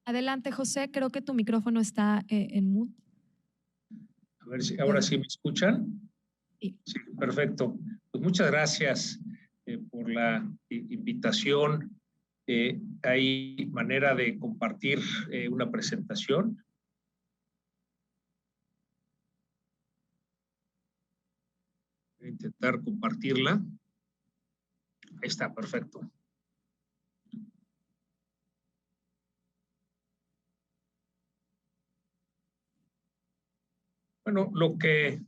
Adelante, José, creo que tu micrófono está en mute. A ver si ahora sí me escuchan. Sí, sí, perfecto. Pues muchas gracias por la invitación. ¿Hay manera de compartir una presentación? Voy a intentar compartirla. Ahí está, perfecto. Bueno, lo que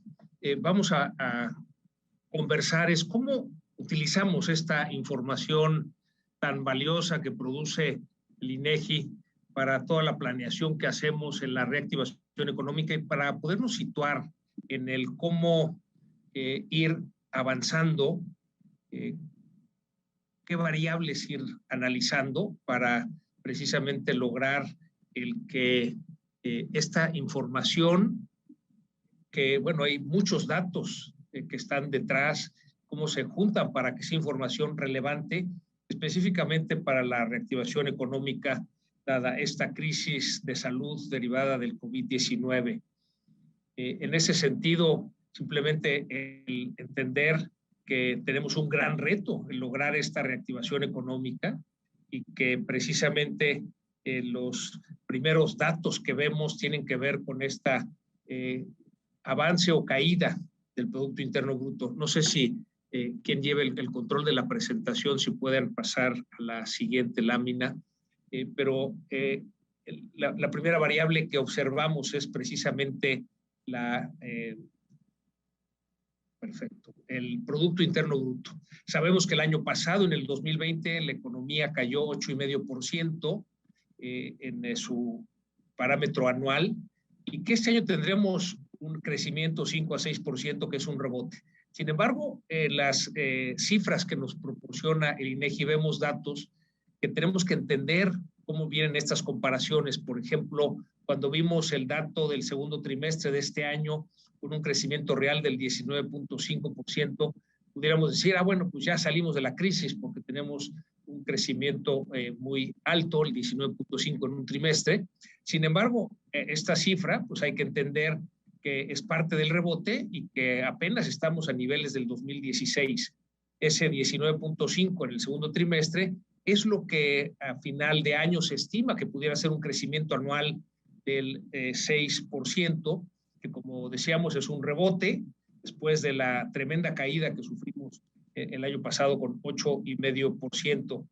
vamos a conversar es cómo utilizamos esta información tan valiosa que produce el INEGI para toda la planeación que hacemos en la reactivación económica y para podernos situar en el cómo ir avanzando, qué variables ir analizando para precisamente lograr el que esta información, que bueno, hay muchos datos que están detrás, cómo se juntan para que sea información relevante, específicamente para la reactivación económica, dada esta crisis de salud derivada del COVID-19. En ese sentido, simplemente el entender que tenemos un gran reto en lograr esta reactivación económica y que precisamente los primeros datos que vemos tienen que ver con esta avance o caída del Producto Interno Bruto. No sé si quien lleve el control de la presentación, si pueden pasar a la siguiente lámina, pero la primera variable que observamos es precisamente perfecto, el Producto Interno Bruto. Sabemos que el año pasado, en el 2020, la economía cayó 8,5% en su parámetro anual y que este año tendremos un crecimiento 5 a 6%, que es un rebote. Sin embargo, las cifras que nos proporciona el INEGI, vemos datos que tenemos que entender cómo vienen estas comparaciones. Por ejemplo, cuando vimos el dato del segundo trimestre de este año con un crecimiento real del 19,5%, pudiéramos decir, bueno, pues ya salimos de la crisis porque tenemos un crecimiento muy alto, el 19,5% en un trimestre. Sin embargo, esta cifra, pues hay que entender que es parte del rebote y que apenas estamos a niveles del 2016. Ese 19,5% en el segundo trimestre es lo que a final de año se estima que pudiera ser un crecimiento anual del 6%, que como decíamos es un rebote después de la tremenda caída que sufrimos el año pasado con 8,5%.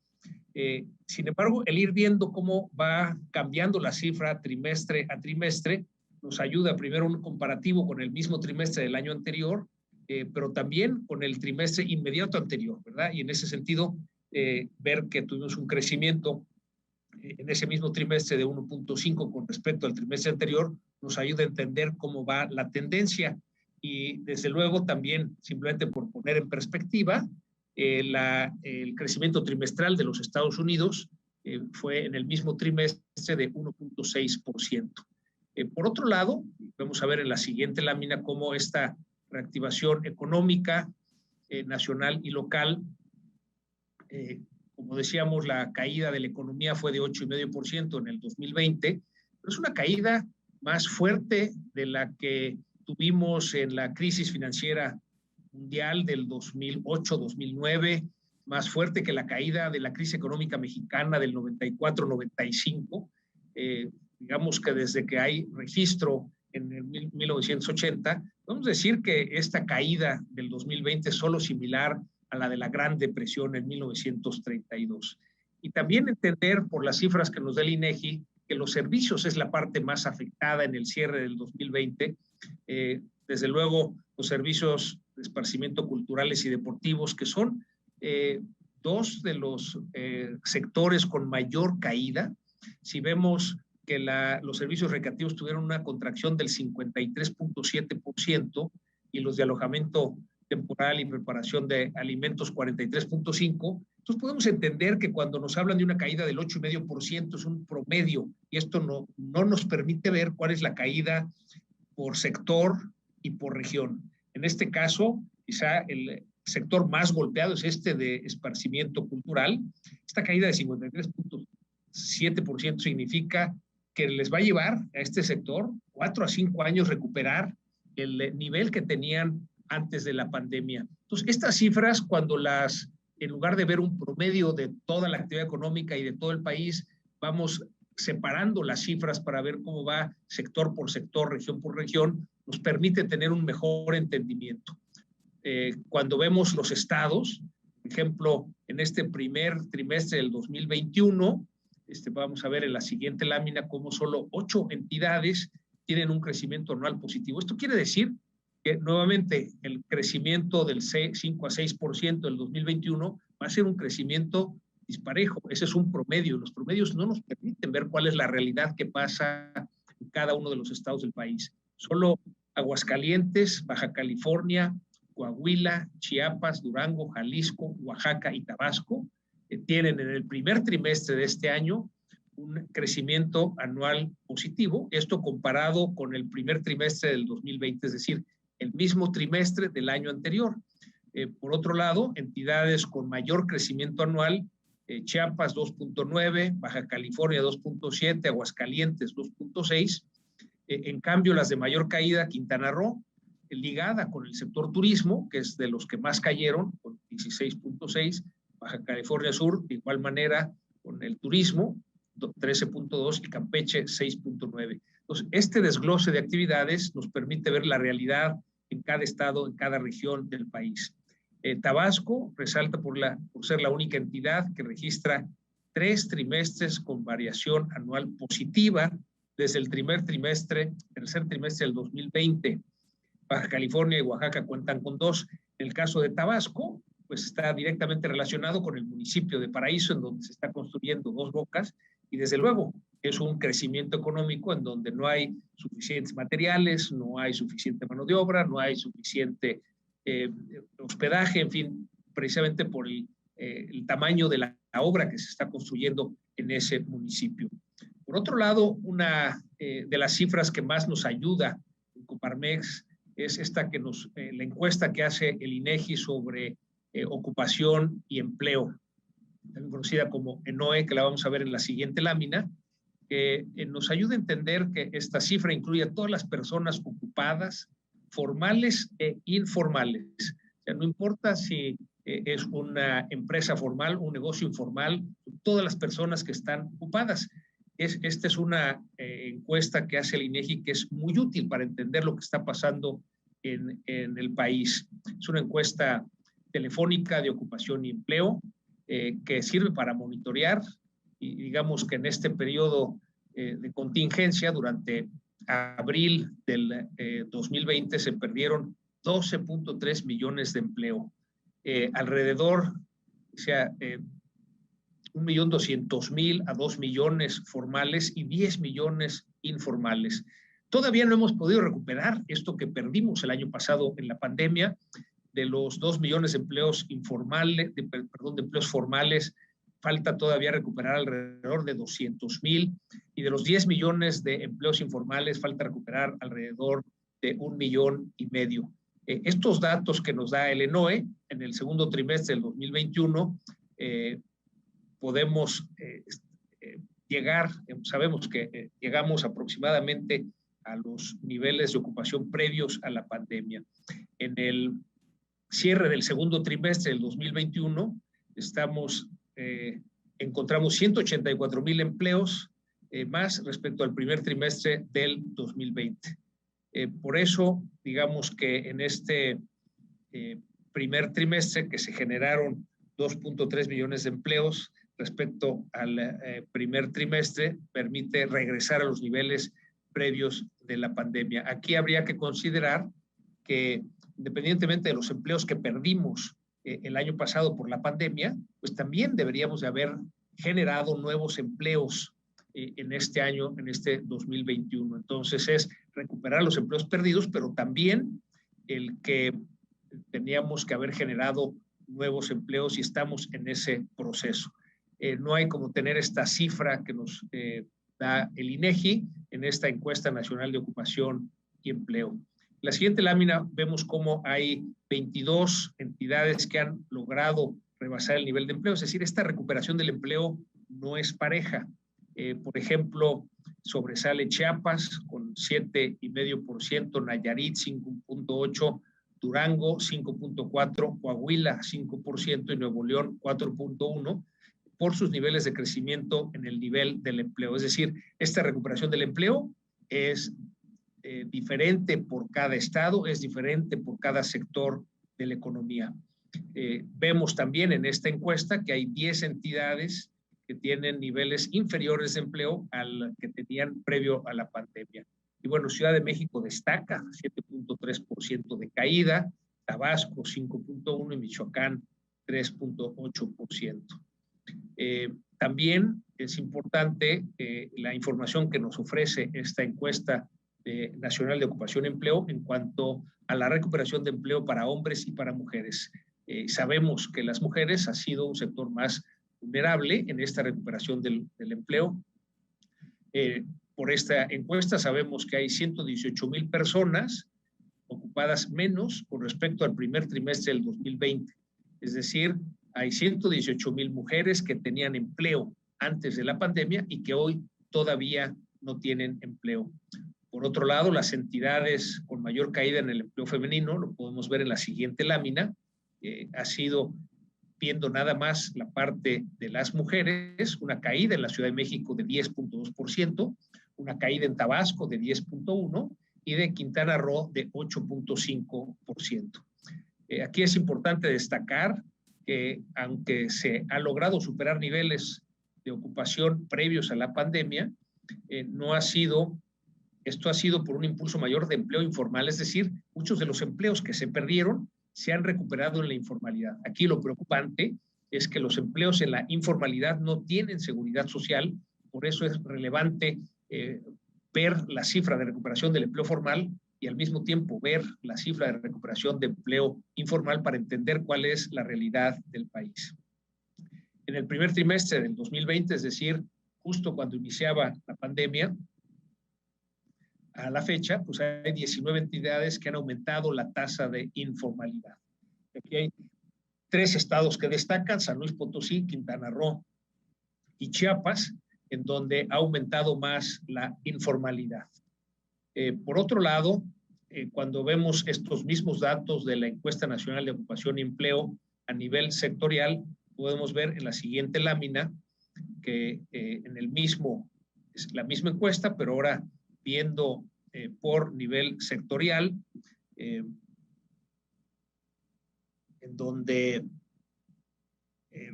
Sin embargo, el ir viendo cómo va cambiando la cifra trimestre a trimestre nos ayuda primero un comparativo con el mismo trimestre del año anterior, pero también con el trimestre inmediato anterior, ¿verdad? Y en ese sentido, ver que tuvimos un crecimiento en ese mismo trimestre de 1,5 con respecto al trimestre anterior, nos ayuda a entender cómo va la tendencia. Y desde luego también, simplemente por poner en perspectiva, el crecimiento trimestral de los Estados Unidos fue en el mismo trimestre de 1,6%. Por otro lado, vamos a ver en la siguiente lámina cómo esta reactivación económica nacional y local, como decíamos, la caída de la economía fue de 8,5% en el 2020, pero es una caída más fuerte de la que tuvimos en la crisis financiera mundial del 2008-2009, más fuerte que la caída de la crisis económica mexicana del 94-95. Digamos que desde que hay registro en el 1980, podemos decir que esta caída del 2020 es solo similar a la de la Gran Depresión en 1932. Y también entender por las cifras que nos da el INEGI que los servicios es la parte más afectada en el cierre del 2020. Desde luego, los servicios de esparcimiento culturales y deportivos, que son dos de los sectores con mayor caída. Si vemos que los servicios recreativos tuvieron una contracción del 53,7% y los de alojamiento temporal y preparación de alimentos 43,5%. Entonces podemos entender que cuando nos hablan de una caída del 8,5% es un promedio y esto no nos permite ver cuál es la caída por sector y por región. En este caso, quizá el sector más golpeado es este de esparcimiento cultural. Esta caída de 53,7% 7% significa que les va a llevar a este sector 4 a 5 años recuperar el nivel que tenían antes de la pandemia. Entonces, estas cifras, cuando en lugar de ver un promedio de toda la actividad económica y de todo el país, vamos separando las cifras para ver cómo va sector por sector, región por región, nos permite tener un mejor entendimiento. Cuando vemos los estados, por ejemplo, en este primer trimestre del 2021, vamos a ver en la siguiente lámina cómo solo 8 entidades tienen un crecimiento anual positivo. Esto quiere decir que nuevamente el crecimiento del 5 a 6% del 2021 va a ser un crecimiento disparejo. Ese es un promedio. Los promedios no nos permiten ver cuál es la realidad que pasa en cada uno de los estados del país. Solo Aguascalientes, Baja California, Coahuila, Chiapas, Durango, Jalisco, Oaxaca y Tabasco tienen en el primer trimestre de este año un crecimiento anual positivo, esto comparado con el primer trimestre del 2020, es decir, el mismo trimestre del año anterior. Por otro lado, entidades con mayor crecimiento anual, Chiapas 2.9, Baja California 2.7, Aguascalientes 2.6. En cambio, las de mayor caída, Quintana Roo, ligada con el sector turismo, que es de los que más cayeron, con 16.6, Baja California Sur, de igual manera, con el turismo, 13.2 y Campeche 6.9. Entonces, este desglose de actividades nos permite ver la realidad en cada estado, en cada región del país. Tabasco resalta por ser la única entidad que registra 3 trimestres con variación anual positiva desde el tercer trimestre del 2020. Baja California y Oaxaca cuentan con 2. En el caso de Tabasco, pues está directamente relacionado con el municipio de Paraíso, en donde se está construyendo 2 bocas, y desde luego es un crecimiento económico en donde no hay suficientes materiales, no hay suficiente mano de obra, no hay suficiente hospedaje, en fin, precisamente por el tamaño de la obra que se está construyendo en ese municipio. Por otro lado, una de las cifras que más nos ayuda en Coparmex es esta la encuesta que hace el INEGI sobre ocupación y empleo, también conocida como ENOE, que la vamos a ver en la siguiente lámina, que nos ayuda a entender que esta cifra incluye a todas las personas ocupadas, formales e informales. O sea, no importa si es una empresa formal, un negocio informal, todas las personas que están ocupadas. Esta es una encuesta que hace el INEGI que es muy útil para entender lo que está pasando en el país. Es una encuesta telefónica de ocupación y empleo que sirve para monitorear, y digamos que en este periodo de contingencia, durante abril del 2020 se perdieron 12.3 millones de empleo. Alrededor, o sea, 1.200.000 a 2 millones formales y 10 millones informales. Todavía no hemos podido recuperar esto que perdimos el año pasado en la pandemia. De los 2 millones de empleos informales, de empleos formales, falta todavía recuperar alrededor de 200.000, y de los 10 millones de empleos informales falta recuperar alrededor de 1,5 millones. Estos datos que nos da el ENOE en el segundo trimestre del 2021, podemos llegar, sabemos que llegamos aproximadamente a los niveles de ocupación previos a la pandemia. En el cierre del segundo trimestre del 2021, encontramos 184,000 empleos más respecto al primer trimestre del 2020. Por eso, digamos que en este primer trimestre que se generaron 2.3 millones de empleos respecto al primer trimestre, permite regresar a los niveles previos de la pandemia. Aquí habría que considerar que independientemente de los empleos que perdimos el año pasado por la pandemia, pues también deberíamos de haber generado nuevos empleos en este año, en este 2021. Entonces es recuperar los empleos perdidos, pero también el que teníamos que haber generado nuevos empleos y estamos en ese proceso. No hay como tener esta cifra que nos da el INEGI en esta encuesta nacional de ocupación y empleo. En la siguiente lámina vemos cómo hay 22 entidades que han logrado rebasar el nivel de empleo, es decir, esta recuperación del empleo no es pareja. Por ejemplo, sobresale Chiapas con 7,5%, Nayarit 5,8%, Durango 5,4%, Coahuila 5% y Nuevo León 4,1% por sus niveles de crecimiento en el nivel del empleo. Es decir, esta recuperación del empleo es diferente por cada estado, es diferente por cada sector de la economía. Vemos también en esta encuesta que hay 10 entidades que tienen niveles inferiores de empleo al que tenían previo a la pandemia. Y bueno, Ciudad de México destaca, 7,3% de caída, Tabasco 5,1% y Michoacán 3,8%. También es importante la información que nos ofrece esta encuesta nacional de ocupación y empleo en cuanto a la recuperación de empleo para hombres y para mujeres. Sabemos que las mujeres ha sido un sector más vulnerable en esta recuperación del empleo. Por esta encuesta sabemos que hay 118,000 personas ocupadas menos con respecto al primer trimestre del 2020. Es decir, hay 118,000 mujeres que tenían empleo antes de la pandemia y que hoy todavía no tienen empleo. Por otro lado, las entidades con mayor caída en el empleo femenino, lo podemos ver en la siguiente lámina, ha sido, viendo nada más la parte de las mujeres, una caída en la Ciudad de México de 10,2%, una caída en Tabasco de 10,1% y de Quintana Roo de 8,5%. Aquí es importante destacar que aunque se ha logrado superar niveles de ocupación previos a la pandemia, esto ha sido por un impulso mayor de empleo informal, es decir, muchos de los empleos que se perdieron se han recuperado en la informalidad. Aquí lo preocupante es que los empleos en la informalidad no tienen seguridad social, por eso es relevante ver la cifra de recuperación del empleo formal y al mismo tiempo ver la cifra de recuperación de empleo informal para entender cuál es la realidad del país. En el primer trimestre del 2020, es decir, justo cuando iniciaba la pandemia, a la fecha, pues hay 19 entidades que han aumentado la tasa de informalidad. Aquí hay 3 estados que destacan, San Luis Potosí, Quintana Roo y Chiapas, en donde ha aumentado más la informalidad. Por otro lado, cuando vemos estos mismos datos de la Encuesta Nacional de Ocupación y Empleo a nivel sectorial, podemos ver en la siguiente lámina que es la misma encuesta, pero ahora viendo por nivel sectorial, en donde,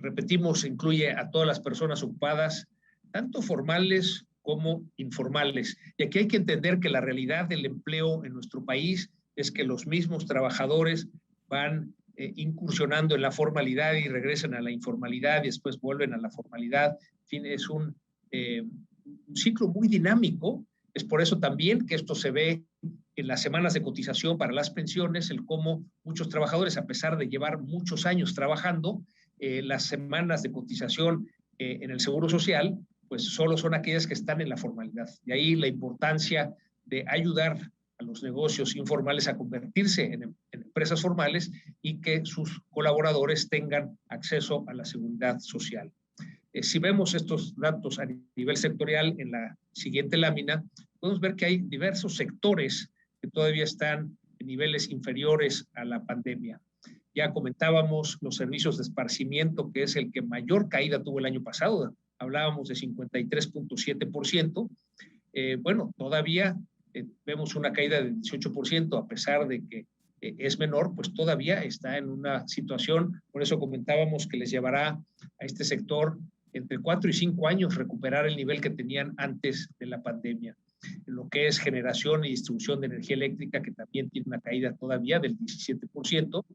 repetimos, incluye a todas las personas ocupadas, tanto formales como informales. Y aquí hay que entender que la realidad del empleo en nuestro país es que los mismos trabajadores van incursionando en la formalidad y regresan a la informalidad y después vuelven a la formalidad. En fin, es un ciclo muy dinámico. Es por eso también que esto se ve en las semanas de cotización para las pensiones, el cómo muchos trabajadores, a pesar de llevar muchos años trabajando, las semanas de cotización en el Seguro Social, pues solo son aquellas que están en la formalidad. De ahí la importancia de ayudar a los negocios informales a convertirse en empresas formales y que sus colaboradores tengan acceso a la seguridad social. Si vemos estos datos a nivel sectorial en la siguiente lámina, podemos ver que hay diversos sectores que todavía están en niveles inferiores a la pandemia. Ya comentábamos los servicios de esparcimiento, que es el que mayor caída tuvo el año pasado. Hablábamos de 53,7%. Bueno, todavía vemos una caída de 18%, a pesar de que es menor, pues todavía está en una situación, por eso comentábamos que les llevará a este sector entre 4 y 5 años recuperar el nivel que tenían antes de la pandemia. En lo que es generación y distribución de energía eléctrica, que también tiene una caída todavía del 17%,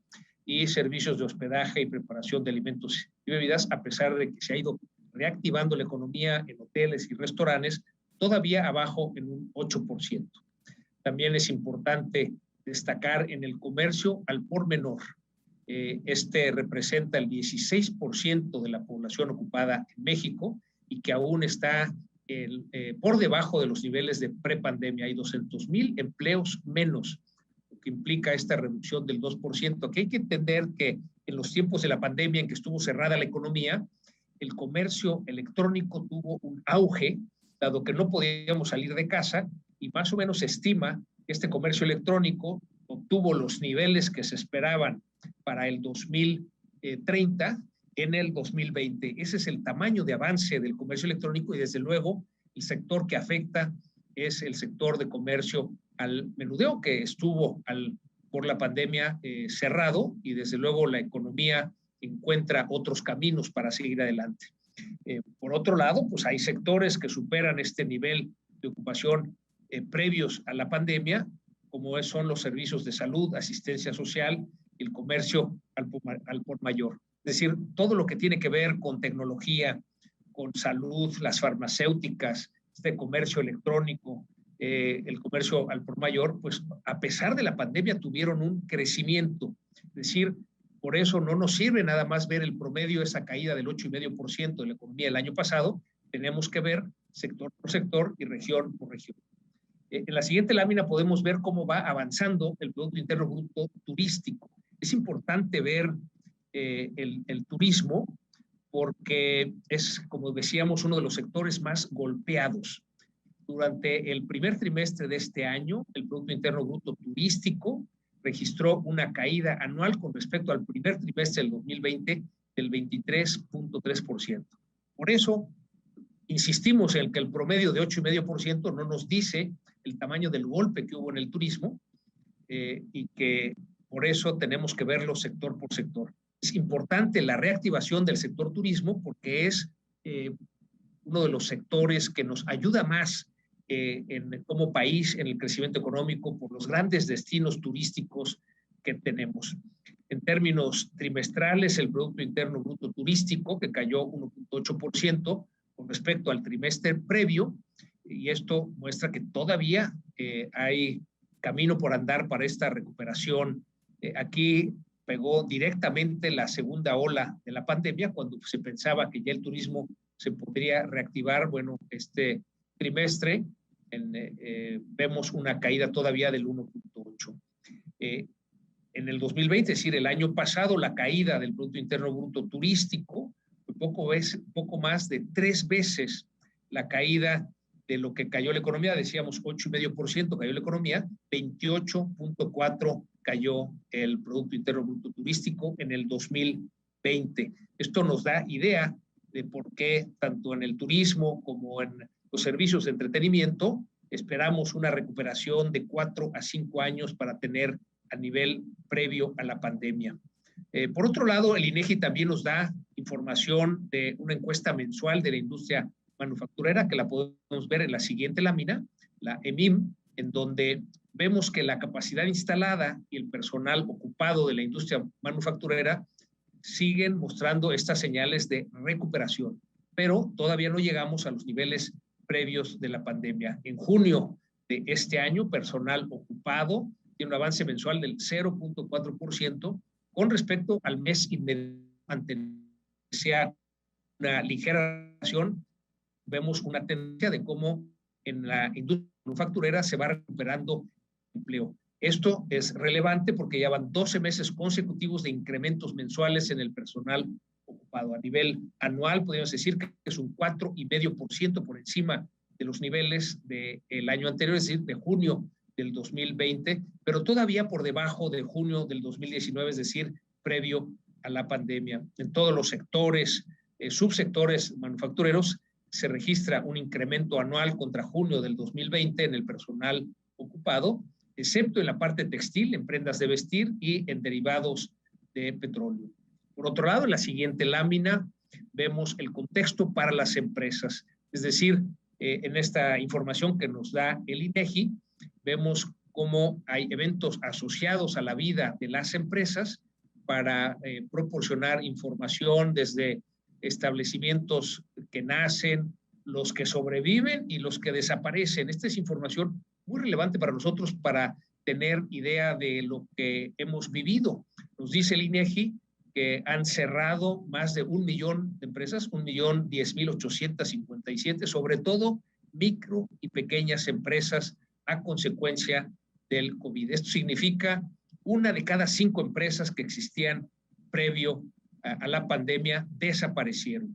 y servicios de hospedaje y preparación de alimentos y bebidas, a pesar de que se ha ido reactivando la economía en hoteles y restaurantes, todavía abajo en un 8%. También es importante destacar en el comercio al por menor. Este representa el 16% de la población ocupada en México y que aún está por debajo de los niveles de prepandemia. Hay 200,000 empleos menos, lo que implica esta reducción del 2%, que hay que entender que en los tiempos de la pandemia en que estuvo cerrada la economía, el comercio electrónico tuvo un auge, dado que no podíamos salir de casa, y más o menos se estima que este comercio electrónico obtuvo los niveles que se esperaban para el 2030 en el 2020. Ese es el tamaño de avance del comercio electrónico y desde luego el sector que afecta es el sector de comercio al menudeo, que estuvo por la pandemia cerrado y desde luego la economía encuentra otros caminos para seguir adelante. Por otro lado, pues hay sectores que superan este nivel de ocupación previos a la pandemia, como son los servicios de salud, asistencia social y el comercio al por mayor. Es decir, todo lo que tiene que ver con tecnología, con salud, las farmacéuticas, este comercio electrónico, el comercio al por mayor, pues a pesar de la pandemia tuvieron un crecimiento. Es decir, por eso no nos sirve nada más ver el promedio, esa caída del 8,5% de la economía el año pasado, tenemos que ver sector por sector y región por región. En la siguiente lámina podemos ver cómo va avanzando el Producto Interno Bruto turístico. Es importante ver el turismo porque es, como decíamos, uno de los sectores más golpeados. Durante el primer trimestre de este año, el Producto Interno Bruto turístico registró una caída anual con respecto al primer trimestre del 2020 del 23,3%. Por eso, insistimos en que el promedio de 8,5% no nos dice el tamaño del golpe que hubo en el turismo y que por eso tenemos que verlo sector por sector. Es importante la reactivación del sector turismo porque es uno de los sectores que nos ayuda más como país en el crecimiento económico por los grandes destinos turísticos que tenemos. En términos trimestrales, el Producto Interno Bruto turístico, que cayó 1,8% con respecto al trimestre previo, y esto muestra que todavía hay camino por andar para esta recuperación. Aquí pegó directamente la segunda ola de la pandemia, cuando se pensaba que ya el turismo se podría reactivar. Bueno, este trimestre vemos una caída todavía del 1,8%. En el 2020, es decir, el año pasado, la caída del Producto Interno Bruto turístico fue poco más de 3 veces la caída de lo que cayó la economía. Decíamos 8,5% cayó la economía, 28,4% cayó el Producto Interno Bruto turístico en el 2020. Esto nos da idea de por qué tanto en el turismo como en los servicios de entretenimiento esperamos una recuperación de 4 a 5 años para tener a nivel previo a la pandemia. Por otro lado, el INEGI también nos da información de una encuesta mensual de la industria manufacturera, que la podemos ver en la siguiente lámina, la EMIM, en donde vemos que la capacidad instalada y el personal ocupado de la industria manufacturera siguen mostrando estas señales de recuperación, pero todavía no llegamos a los niveles previos de la pandemia. En junio de este año, personal ocupado tiene un avance mensual del 0,4% con respecto al mes inmediato anterior. Sea una ligera relación, vemos una tendencia de cómo en la industria manufacturera se va recuperando empleo. Esto es relevante porque ya van 12 meses consecutivos de incrementos mensuales en el personal ocupado. A nivel anual, podríamos decir que es un 4,5% por encima de los niveles del año anterior, es decir, de junio del 2020, pero todavía por debajo de junio del 2019, es decir, previo a la pandemia. En todos los sectores, subsectores manufactureros, se registra un incremento anual contra junio del 2020 en el personal ocupado, excepto en la parte textil, en prendas de vestir y en derivados de petróleo. Por otro lado, en la siguiente lámina vemos el contexto para las empresas, es decir, en esta información que nos da el INEGI, vemos cómo hay eventos asociados a la vida de las empresas para proporcionar información desde establecimientos que nacen, los que sobreviven y los que desaparecen. Esta es información muy relevante para nosotros para tener idea de lo que hemos vivido. Nos dice el INEGI que han cerrado más de 1 millón de empresas, 1,10,857, sobre todo micro y pequeñas empresas a consecuencia del COVID. Esto significa 1 de cada 5 empresas que existían previo a la pandemia desaparecieron.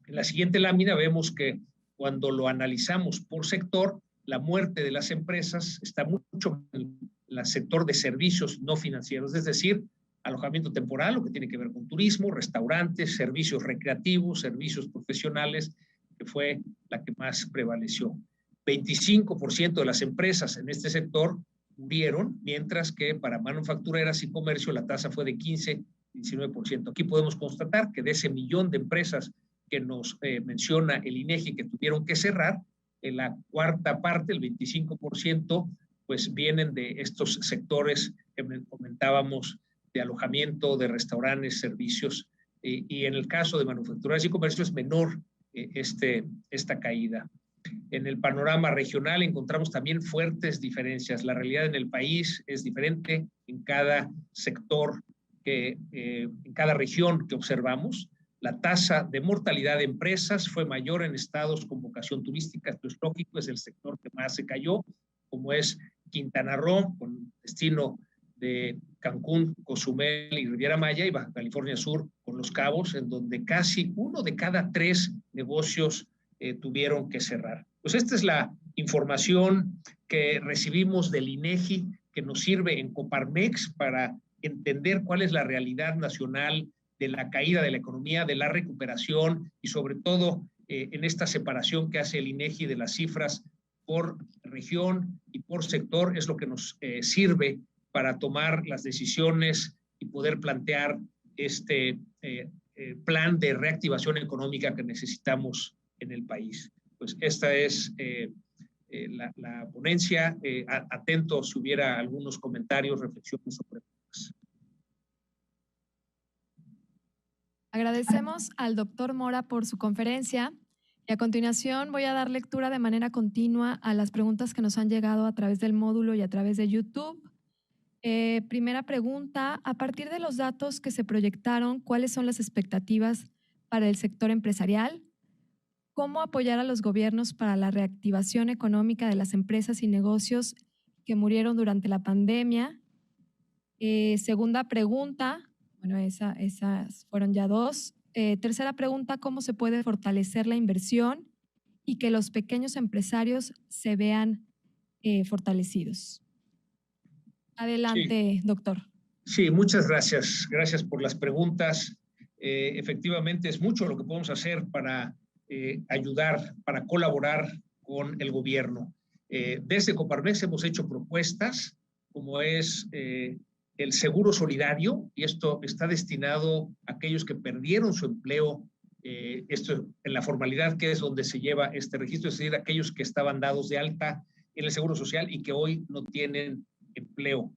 En la siguiente lámina vemos que cuando lo analizamos por sector, la muerte de las empresas está mucho en el sector de servicios no financieros, es decir, alojamiento temporal, lo que tiene que ver con turismo, restaurantes, servicios recreativos, servicios profesionales, que fue la que más prevaleció. 25% de las empresas en este sector murieron, mientras que para manufactureras y comercio la tasa fue de 15-19%. Aquí podemos constatar que de ese millón de empresas que nos menciona el INEGI que tuvieron que cerrar, en la cuarta parte, el 25%, pues vienen de estos sectores que comentábamos, de alojamiento, de restaurantes, servicios, y en el caso de manufacturas y comercio es menor esta caída. En el panorama regional encontramos también fuertes diferencias. La realidad en el país es diferente en cada sector, en cada región que observamos. La tasa de mortalidad de empresas fue mayor en estados con vocación turística, esto es lógico, es el sector que más se cayó, como es Quintana Roo, con destino de Cancún, Cozumel y Riviera Maya, y Baja California Sur con Los Cabos, en donde casi 1 de cada 3 negocios tuvieron que cerrar. Pues esta es la información que recibimos del INEGI, que nos sirve en Coparmex para entender cuál es la realidad nacional de la caída de la economía, de la recuperación y sobre todo en esta separación que hace el INEGI de las cifras por región y por sector, es lo que nos sirve para tomar las decisiones y poder plantear este plan de reactivación económica que necesitamos en el país. Pues esta es la ponencia. Atento si hubiera algunos comentarios, reflexiones o preguntas. Agradecemos al doctor Mora por su conferencia y a continuación voy a dar lectura de manera continua a las preguntas que nos han llegado a través del módulo y a través de YouTube. Primera pregunta, a partir de los datos que se proyectaron, ¿cuáles son las expectativas para el sector empresarial? ¿Cómo apoyar a los gobiernos para la reactivación económica de las empresas y negocios que murieron durante la pandemia? Segunda pregunta, bueno, esas fueron ya 2. Tercera pregunta, ¿cómo se puede fortalecer la inversión y que los pequeños empresarios se vean fortalecidos? Adelante, doctor. Sí, muchas gracias. Gracias por las preguntas. Efectivamente, es mucho lo que podemos hacer para ayudar, para colaborar con el gobierno. Desde Coparmex hemos hecho propuestas, como es el seguro solidario, y esto está destinado a aquellos que perdieron su empleo, esto en la formalidad que es donde se lleva este registro, es decir, aquellos que estaban dados de alta en el Seguro Social y que hoy no tienen empleo.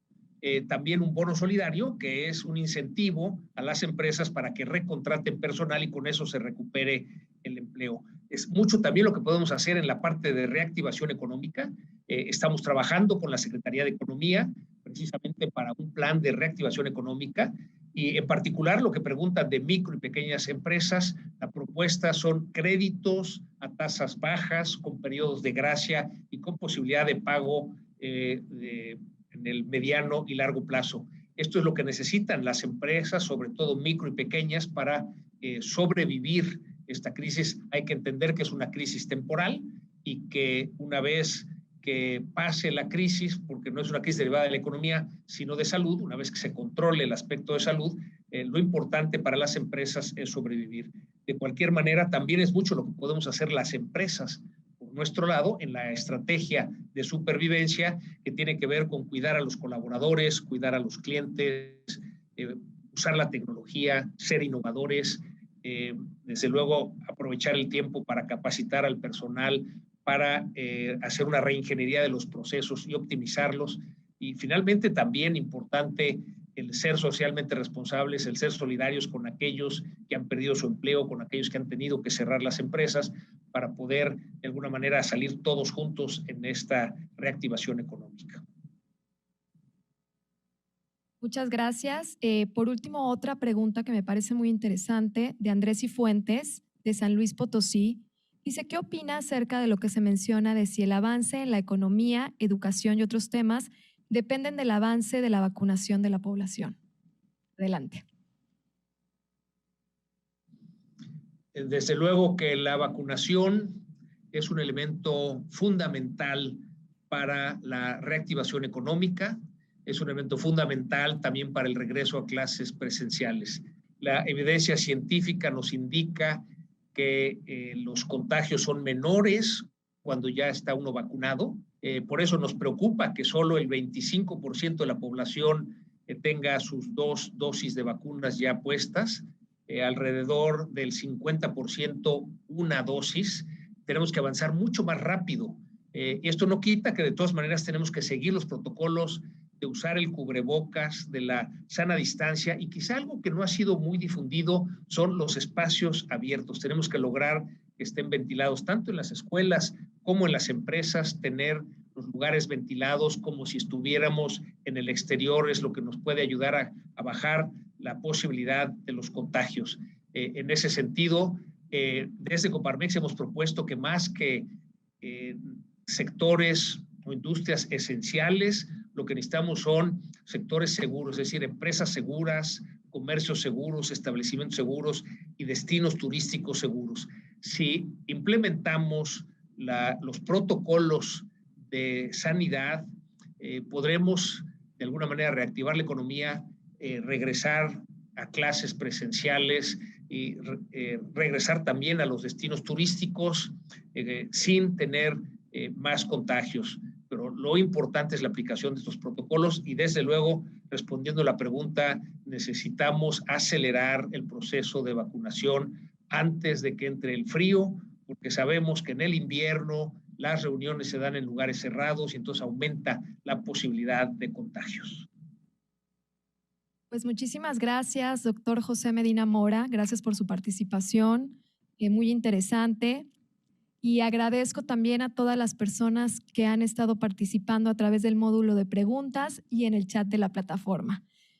También un bono solidario, que es un incentivo a las empresas para que recontraten personal y con eso se recupere el empleo. Es mucho también lo que podemos hacer en la parte de reactivación económica. Estamos trabajando con la Secretaría de Economía precisamente para un plan de reactivación económica y en particular lo que preguntan de micro y pequeñas empresas, la propuesta son créditos a tasas bajas con periodos de gracia y con posibilidad de pago en el mediano y largo plazo. Esto es lo que necesitan las empresas, sobre todo micro y pequeñas, para sobrevivir esta crisis. Hay que entender que es una crisis temporal y que una vez que pase la crisis, porque no es una crisis derivada de la economía, sino de salud, una vez que se controle el aspecto de salud, lo importante para las empresas es sobrevivir. De cualquier manera, también es mucho lo que podemos hacer las empresas por nuestro lado en la estrategia de supervivencia que tiene que ver con cuidar a los colaboradores, cuidar a los clientes, usar la tecnología, ser innovadores, desde luego aprovechar el tiempo para capacitar al personal, para hacer una reingeniería de los procesos y optimizarlos. Y finalmente también importante el ser socialmente responsables, el ser solidarios con aquellos que han perdido su empleo, con aquellos que han tenido que cerrar las empresas, para poder de alguna manera salir todos juntos en esta reactivación económica. Muchas gracias. Por último, otra pregunta que me parece muy interesante de Andrés Cifuentes, de San Luis Potosí. Dice, ¿qué opina acerca de lo que se menciona de si el avance en la economía, educación y otros temas dependen del avance de la vacunación de la población? Adelante. Desde luego que la vacunación es un elemento fundamental para la reactivación económica, es un elemento fundamental también para el regreso a clases presenciales. La evidencia científica nos indica que los contagios son menores cuando ya está uno vacunado. Por eso nos preocupa que solo el 25% de la población tenga sus 2 dosis de vacunas ya puestas, alrededor del 50% una dosis. Tenemos que avanzar mucho más rápido. Y esto no quita que de todas maneras tenemos que seguir los protocolos de usar el cubrebocas, de la sana distancia, y quizá algo que no ha sido muy difundido son los espacios abiertos. Tenemos que lograr que estén ventilados tanto en las escuelas como en las empresas, tener los lugares ventilados como si estuviéramos en el exterior, es lo que nos puede ayudar a bajar la posibilidad de los contagios. En ese sentido, desde Coparmex hemos propuesto que más que sectores o industrias esenciales, lo que necesitamos son sectores seguros, es decir, empresas seguras, comercios seguros, establecimientos seguros y destinos turísticos seguros. Si implementamos los protocolos de sanidad, podremos de alguna manera reactivar la economía, regresar a clases presenciales y regresar también a los destinos turísticos sin tener más contagios. Pero lo importante es la aplicación de estos protocolos y desde luego, respondiendo a la pregunta, necesitamos acelerar el proceso de vacunación antes de que entre el frío, porque sabemos que en el invierno las reuniones se dan en lugares cerrados y entonces aumenta la posibilidad de contagios. Pues muchísimas gracias, doctor José Medina Mora. Gracias por su participación, muy interesante. Y agradezco también a todas las personas que han estado participando a través del módulo de preguntas y en el chat de la plataforma.